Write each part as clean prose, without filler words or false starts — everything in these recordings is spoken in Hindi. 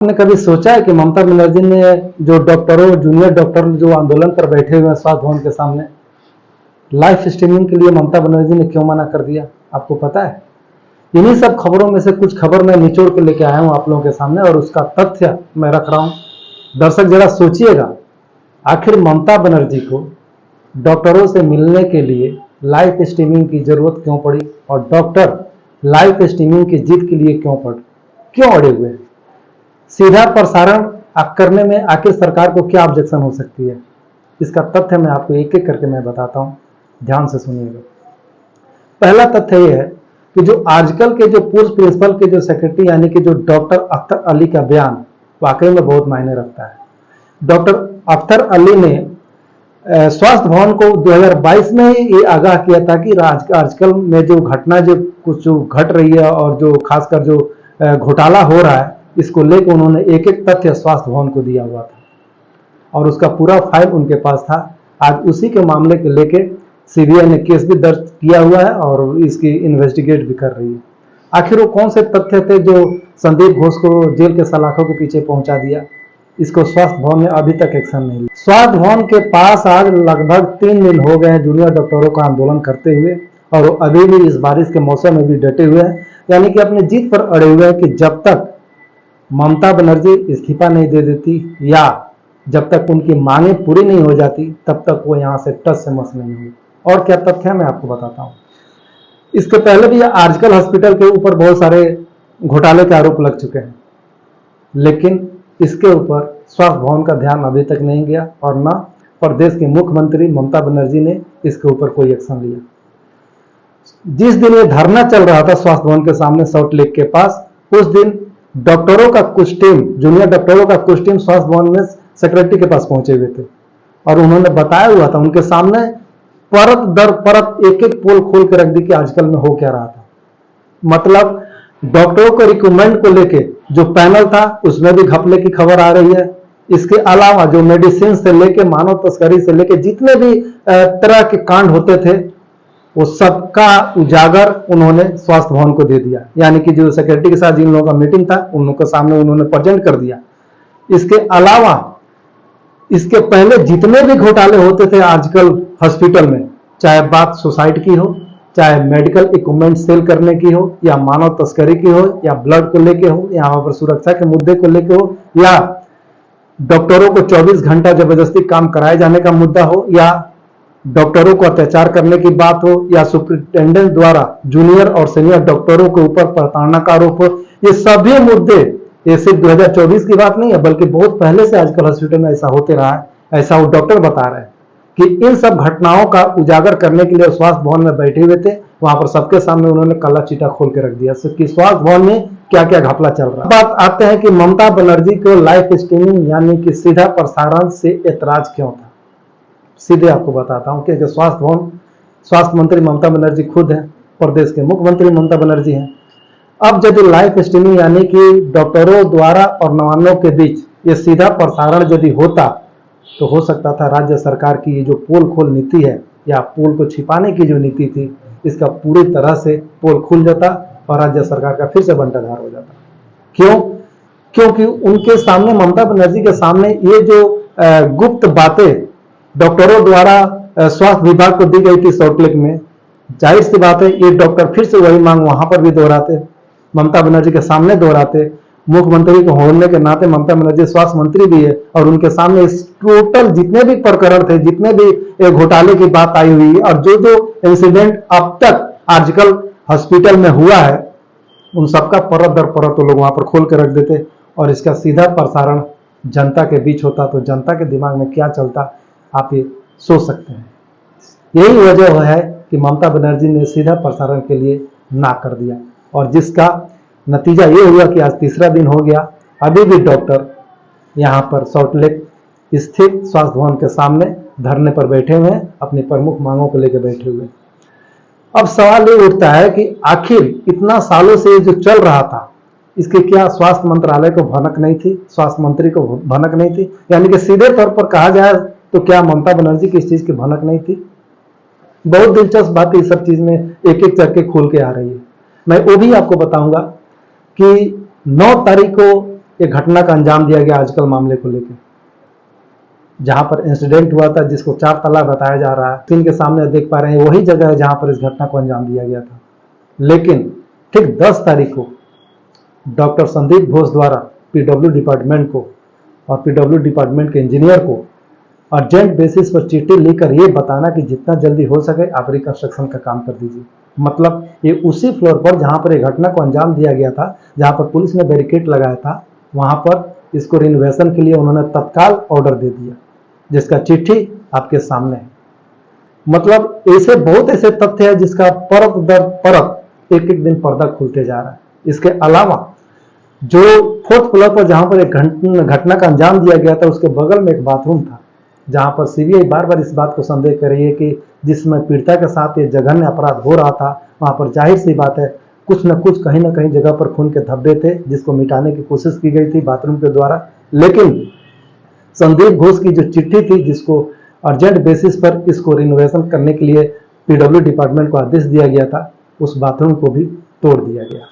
आपने कभी सोचा है कि ममता बनर्जी ने जो डॉक्टरों जूनियर डॉक्टर जो आंदोलन पर बैठे हुए हैं स्वास्थ्य भवन के सामने, लाइव स्ट्रीमिंग के लिए ममता बनर्जी ने क्यों मना कर दिया? आपको पता है? इन्हीं सब खबरों में से कुछ खबर मैं निचोड़ के लेके आया हूं आप लोगों के सामने और उसका तथ्य मैं रख रहा हूं। दर्शक जरा सोचिएगा, आखिर ममता बनर्जी को डॉक्टरों से मिलने के लिए लाइव स्ट्रीमिंग की जरूरत क्यों पड़ी और डॉक्टर लाइव स्ट्रीमिंग की जिद के लिए क्यों अड़े हुए हैं? सीधा प्रसारण करने में आखिर सरकार को क्या ऑब्जेक्शन हो सकती है? इसका तथ्य मैं आपको एक एक करके मैं बताता हूं, ध्यान से सुनिएगा। पहला तथ्य यह है कि जो आजकल के जो पूर्व प्रिंसिपल के जो सेक्रेटरी यानी कि जो डॉक्टर अख्तर अली का बयान वाकई में बहुत मायने रखता है। डॉक्टर अख्तर अली ने स्वास्थ्य भवन को 2022 में ही ये आगाह किया था कि आजकल में जो घटना जो कुछ जो घट रही है और जो खासकर जो घोटाला हो रहा है, इसको लेकर उन्होंने एक एक तथ्य स्वास्थ्य भवन को दिया हुआ था और उसका पूरा फाइल उनके पास था। आज उसी के मामले के लेके सीबीआई ने केस भी दर्ज किया हुआ है और इसकी इन्वेस्टिगेट भी कर रही है। आखिर वो कौन से तथ्य थे जो संदीप घोष को जेल के सलाखों के पीछे पहुंचा दिया? इसको स्वास्थ्य भवन ने अभी तक एक्शन नहीं लिया। स्वास्थ्य भवन के पास आज लगभग 3 दिन हो गए हैं जूनियर डॉक्टरों का आंदोलन करते हुए और वो अभी भी इस बारिश के मौसम में भी डटे हुए हैं, यानी कि अपनी जीत पर अड़े हुए हैं कि जब तक ममता बनर्जी इस्तीफा नहीं दे देती या जब तक उनकी मांगे पूरी नहीं हो जाती तब तक वो यहां से टस से मस नहीं हुई। और क्या तथ्य है मैं आपको बताता हूं। इसके पहले भी आर्जिकल हॉस्पिटल के ऊपर बहुत सारे घोटाले के आरोप लग चुके हैं, लेकिन इसके ऊपर स्वास्थ्य भवन का ध्यान अभी तक नहीं गया और न प्रदेश के मुख्यमंत्री ममता बनर्जी ने इसके ऊपर कोई एक्शन लिया। जिस दिन ये धरना चल रहा था स्वास्थ्य भवन के सामने सॉल्ट लेक के पास, उस दिन डॉक्टरों का कुछ टीम जूनियर डॉक्टरों का कुछ टीम स्वास्थ्य भवन में सेक्रेटरी के पास पहुंचे हुए थे और उन्होंने बताया हुआ था उनके सामने परत दर परत एक एक पोल खोल के रख दी कि आजकल में हो क्या रहा था। मतलब डॉक्टरों के रिक्रूटमेंट को लेके जो पैनल था उसमें भी घपले की खबर आ रही है। इसके अलावा जो मेडिसिन से लेके मानव तस्करी से लेके जितने भी तरह के कांड होते थे वो सबका उजागर उन्होंने स्वास्थ्य भवन को दे दिया, यानी कि जो सेक्रेटरी के साथ जिन लोगों का मीटिंग था उन लोगों के सामने उन्होंने प्रेजेंट कर दिया। इसके अलावा इसके पहले जितने भी घोटाले होते थे आजकल हॉस्पिटल में, चाहे बात सुसाइड की हो, चाहे मेडिकल इक्विपमेंट सेल करने की हो या मानव तस्करी की हो या ब्लड को लेके हो या वहां पर सुरक्षा के मुद्दे को लेके हो या डॉक्टरों को 24 घंटा जबरदस्ती काम कराए जाने का मुद्दा हो या डॉक्टरों को अत्याचार करने की बात हो या सुपरिटेंडेंट द्वारा जूनियर और सीनियर डॉक्टरों के ऊपर प्रताड़ना का आरोप हो, ये सभी मुद्दे ये सिर्फ 2024 की बात नहीं है बल्कि बहुत पहले से आजकल हॉस्पिटल में ऐसा होते रहा है। ऐसा वो डॉक्टर बता रहे हैं कि इन सब घटनाओं का उजागर करने के लिए स्वास्थ्य भवन में बैठे हुए थे, वहां पर सबके सामने उन्होंने काला चीटा खोल के रख दिया कि स्वास्थ्य भवन में क्या क्या घपला चल रहा है। बात आते हैं कि ममता बनर्जी को लाइव स्ट्रीमिंग यानी कि सीधा प्रसारण से ऐतराज क्यों था। सीधे आपको बताता हूं कि स्वास्थ्य मंत्री ममता बनर्जी खुद है, प्रदेश के मुख्यमंत्री ममता बनर्जी हैं। अब यदि लाइव स्ट्रीमिंग यानी कि डॉक्टरों द्वारा और नवानों के बीच ये सीधा प्रसारण यदि होता तो हो सकता था राज्य सरकार की ये जो पोल खोल नीति है या पोल को छिपाने की जो नीति थी इसका पूरी तरह से पोल खुल जाता और राज्य सरकार का फिर से बंटाधार हो जाता। क्यों? क्योंकि उनके सामने ममता बनर्जी के सामने ये जो गुप्त बातें डॉक्टरों द्वारा स्वास्थ्य विभाग को दी गई थी सॉल्ट लेक में, जाहिर सी बात है ये डॉक्टर फिर से वही मांग वहां पर भी दोहराते, ममता बनर्जी के सामने दोहराते। मुख्यमंत्री को होने के नाते ममता बनर्जी स्वास्थ्य मंत्री भी है और उनके सामने इस टोटल जितने भी प्रकरण थे, जितने भी घोटाले की बात आई हुई और जो जो इंसिडेंट अब तक आजकल हॉस्पिटल में हुआ है उन सबका परत दर परत तो लोग वहां पर खोल के रख देते और इसका सीधा प्रसारण जनता के बीच होता तो जनता के दिमाग में क्या चलता आप ये सोच सकते हैं। यही वजह है कि ममता बनर्जी ने सीधा प्रसारण के लिए ना कर दिया और जिसका नतीजा ये हुआ कि आज तीसरा दिन हो गया, अभी भी डॉक्टर यहाँ पर सॉल्ट लेक स्थित स्वास्थ्य भवन के सामने धरने पर बैठे हुए हैं, अपनी प्रमुख मांगों को लेकर बैठे हुए। अब सवाल ये उठता है कि आखिर इतना सालों से जो चल रहा था इसके क्या स्वास्थ्य मंत्रालय को भनक नहीं थी, स्वास्थ्य मंत्री को भनक नहीं थी? यानी कि सीधे तौर पर कहा जाए तो क्या ममता बनर्जी की इस चीज की भनक नहीं थी? बहुत दिलचस्प बात इस सब चीज में एक एक करके खोल के आ रही है। मैं वो भी आपको बताऊंगा कि 9 तारीख को एक घटना का अंजाम दिया गया आजकल मामले को लेकर, जहां पर इंसिडेंट हुआ था जिसको 4 ताला बताया जा रहा है, इनके सामने देख पा रहे हैं वही जगह है जहां पर इस घटना को अंजाम दिया गया था। लेकिन ठीक 10 तारीख को डॉक्टर संदीप घोष द्वारा पीडब्ल्यू डिपार्टमेंट को और पीडब्ल्यू डिपार्टमेंट के इंजीनियर को अर्जेंट बेसिस पर चिट्ठी लिखकर ये बताना कि जितना जल्दी हो सके आप रिकंस्ट्रक्शन का काम कर दीजिए। मतलब ये उसी फ्लोर पर जहां पर एक घटना को अंजाम दिया गया था, जहां पर पुलिस ने बैरिकेड लगाया था, वहां पर इसको रिनोवेशन के लिए उन्होंने तत्काल ऑर्डर दे दिया, जिसका चिट्ठी आपके सामने है। मतलब ऐसे बहुत ऐसे तथ्य है जिसका परत दर परत एक एक दिन पर्दा खुलते जा रहा है। इसके अलावा जो 4th फ्लोर पर जहां पर एक घटना का अंजाम दिया गया था, उसके बगल में एक बाथरूम था, जहां पर सीबीआई बार बार इस बात को संदेह कर रही है कि जिसमें पीड़िता के साथ ये जघन्य अपराध हो रहा था, वहां पर जाहिर सी बात है कुछ न कुछ कहीं ना कहीं जगह पर खून के धब्बे थे, जिसको मिटाने की कोशिश की गई थी बाथरूम के द्वारा। लेकिन संदीप घोष की जो चिट्ठी थी, जिसको अर्जेंट बेसिस पर इसको रिनोवेशन करने के लिए पीडब्ल्यू डिपार्टमेंट को आदेश दिया गया था, उस बाथरूम को भी तोड़ दिया गया।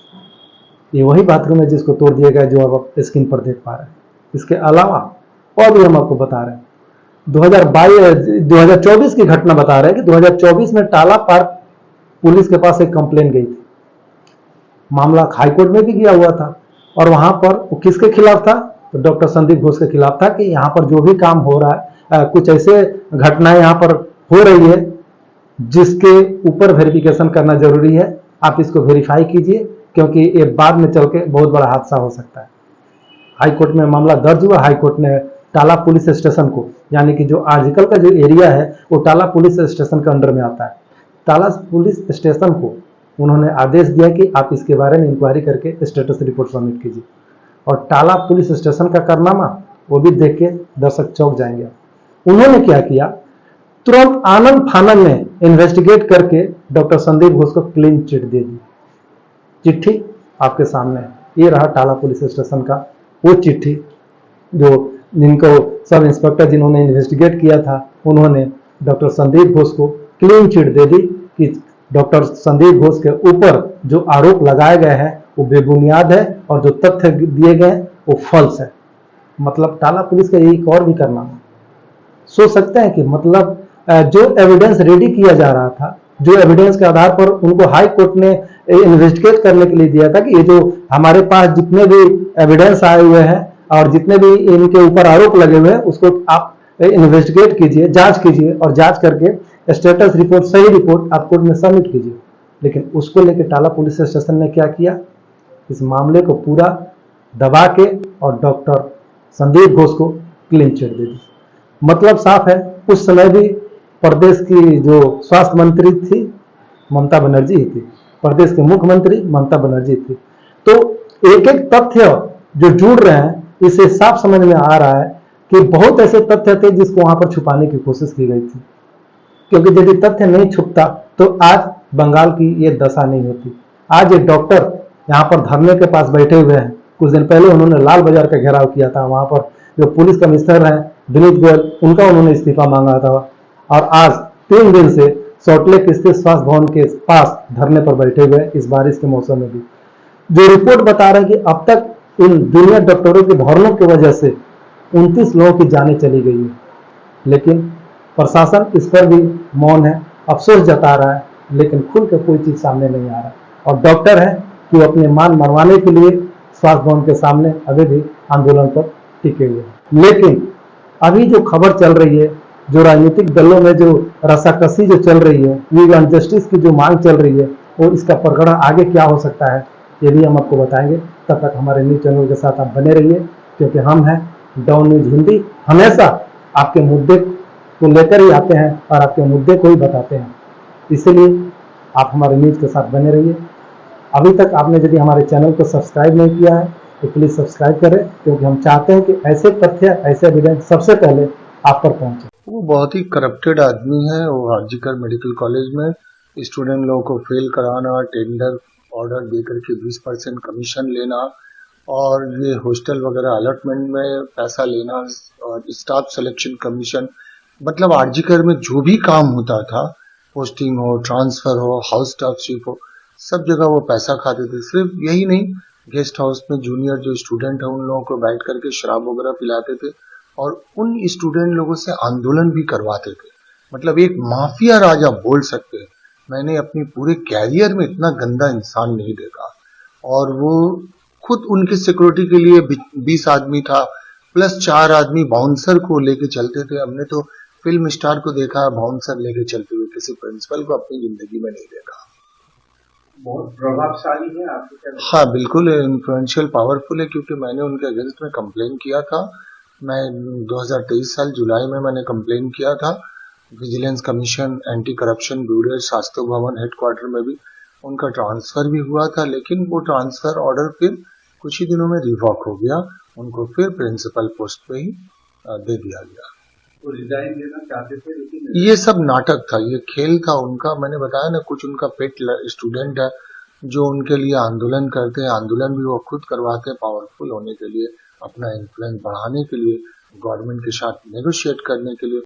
ये वही बाथरूम है जिसको तोड़ दिया गया जो आप स्क्रीन पर देख पा रहे हैं। इसके अलावा और भी हम आपको बता रहे हैं 2024 की घटना बता रहे हैं कि 2024 में टाला पार्क पुलिस के पास एक कंप्लेन गई थी। मामला हाईकोर्ट में भी गया हुआ था और वहां पर वो किसके खिलाफ था? तो डॉक्टर संदीप घोष के खिलाफ था कि यहाँ पर जो भी काम हो रहा है, कुछ ऐसे घटनाएं यहाँ पर हो रही है जिसके ऊपर वेरिफिकेशन करना जरूरी है, आप इसको वेरीफाई कीजिए क्योंकि ये बाद में चल के बहुत बड़ा हादसा हो सकता है। हाईकोर्ट में मामला दर्ज हुआ। हाईकोर्ट ने टाला पुलिस स्टेशन को, यानी कि जो आजकल का जो एरिया है वो टाला पुलिस स्टेशन के अंडर में आता है, टाला पुलिस स्टेशन को उन्होंने आदेश दिया कि आप इसके बारे में इंक्वायरी करके स्टेटस रिपोर्ट सबमिट कीजिए। और टाला पुलिस स्टेशन का कारनामा वो भी देख के दर्शक चौंक जाएंगे। उन्होंने क्या किया, तुरंत आनंद फानन में इन्वेस्टिगेट करके डॉक्टर संदीप घोष को क्लीन चिट दे दी। चिट्ठी आपके सामने है, ये रहा टाला पुलिस स्टेशन का वो चिट्ठी जो जिनको सब इंस्पेक्टर जिन्होंने इन्वेस्टिगेट किया था, उन्होंने डॉक्टर संदीप घोष को क्लीन चिट दे दी कि डॉक्टर संदीप घोष के ऊपर जो आरोप लगाए गए हैं वो बेबुनियाद है और जो तथ्य दिए गए हैं वो फॉल्स है। मतलब टाला पुलिस का यही और भी करना है। सोच सकते हैं कि मतलब जो एविडेंस रेडी किया जा रहा था, जो एविडेंस के आधार पर उनको हाई कोर्ट ने इन्वेस्टिगेट करने के लिए दिया था कि ये जो हमारे पास जितने भी एविडेंस आए हुए हैं और जितने भी इनके ऊपर आरोप लगे हुए हैं उसको आप इन्वेस्टिगेट कीजिए, जांच कीजिए और जांच करके स्टेटस रिपोर्ट, सही रिपोर्ट आप कोर्ट में सबमिट कीजिए। लेकिन उसको लेकर टाला पुलिस स्टेशन ने क्या किया, इस मामले को पूरा दबा के और डॉक्टर संदीप घोष को क्लीन चिट दे दी। मतलब साफ है, उस समय भी प्रदेश की जो स्वास्थ्य मंत्री थी ममता बनर्जी ही थी, प्रदेश के मुख्यमंत्री ममता बनर्जी थी। तो एक एक तथ्य जो जुड़ रहे हैं, इसे साफ समझ में आ रहा है कि बहुत ऐसे तथ्य थे जिसको वहां पर छुपाने की कोशिश की गई थी, क्योंकि यदि तथ्य नहीं छुपता तो आज बंगाल की ये दशा नहीं होती। आज ये डॉक्टर यहाँ पर धरने के पास बैठे हुए हैं। कुछ दिन पहले उन्होंने लाल बाजार का घेराव किया था, वहां पर जो पुलिस कमिश्नर हैं विनीत गोयल, उनका उन्होंने इस्तीफा मांगा था और आज 3 दिन से सॉल्टलेक स्थित स्वास्थ्य भवन के पास धरने पर बैठे हुए इस बारिश के मौसम में भी। जो रिपोर्ट बता रहे हैं कि अब तक इन जूनियर डॉक्टरों के धरनों की वजह से 29 लोगों की जानें चली गई है, लेकिन प्रशासन इस पर भी मौन है, अफसोस जता रहा है, लेकिन खुल के कोई चीज सामने नहीं आ रहा। और डॉक्टर है कि वो अपने मान मरवाने के लिए स्वास्थ्य भवन के सामने अभी भी आंदोलन पर टिके हुए हैं। लेकिन अभी जो खबर चल रही है, जो राजनीतिक दलों में जो रसाकसी जो चल रही है, लीगल जस्टिस की जो मांग चल रही है, और इसका प्रकरण आगे क्या हो सकता है ये भी हम आपको बताएंगे। तब तक हमारे न्यूज चैनल के साथ आप बने रहिए, क्योंकि हम हैं डाउन न्यूज हिंदी, हमेशा आपके मुद्दे को लेकर ही आते हैं और आपके मुद्दे को ही बताते हैं। इसलिए आप हमारे न्यूज के साथ बने रहिए। अभी तक आपने यदि हमारे चैनल को सब्सक्राइब नहीं किया है तो प्लीज सब्सक्राइब करें, क्योंकि हम चाहते हैं कि ऐसे तथ्य, ऐसे एविडेंस सबसे पहले आप पर पहुंचे। वो बहुत ही करप्टेड आदमी है। वो आरजीकर मेडिकल कॉलेज में स्टूडेंट लोगों को फेल कराना, टेंडर ऑर्डर देकर के 20% कमीशन लेना और ये हॉस्टल वगैरह अलॉटमेंट में पैसा लेना और स्टाफ सिलेक्शन कमीशन, मतलब आरजीकर में जो भी काम होता था, पोस्टिंग हो, ट्रांसफर हो, हाउस स्टाफ शिप हो, सब जगह वो पैसा खाते थे। सिर्फ यही नहीं, गेस्ट हाउस में जूनियर जो स्टूडेंट है उन लोगों को बैठ करके शराब वगैरह पिलाते थे और उन स्टूडेंट लोगों से आंदोलन भी करवाते थे। मतलब एक माफिया राजा बोल सकते हैं। मैंने अपनी पूरे कैरियर में इतना गंदा इंसान नहीं देखा। और वो खुद उनकी सिक्योरिटी के लिए 20 आदमी था प्लस 4 आदमी बाउंसर को लेके चलते थे। हमने तो फिल्म स्टार को देखा है बाउंसर लेके चलते हुए, किसी प्रिंसिपल को अपनी जिंदगी में नहीं देखा। बहुत प्रभावशाली है आपके क्या? हाँ बिल्कुल इन्फ्लुएंशियल पावरफुल है, क्योंकि मैंने उनके अगेंस्ट में कंप्लेन किया था। मैं 2023 साल जुलाई में मैंने कंप्लेन किया था vigilance commission, anti corruption bureau, Shastri भवन हेडक्वार्टर में भी उनका ट्रांसफर भी हुआ था, लेकिन वो ट्रांसफर ऑर्डर फिर कुछ ही दिनों में रिवॉक हो गया। उनको फिर प्रिंसिपल पोस्ट पे ही दे दिया गया। वो रिजाइन देना चाहते थे लेकिन ये सब नाटक था, ये खेल था उनका। मैंने बताया ना, कुछ उनका पेट स्टूडेंट है जो उनके लिए आंदोलन करते हैं। आंदोलन भी वो खुद करवाते हैं पावरफुल होने के लिए, अपना इन्फ्लुएंस बढ़ाने के लिए, गवर्नमेंट के साथ नेगोशिएट करने के लिए।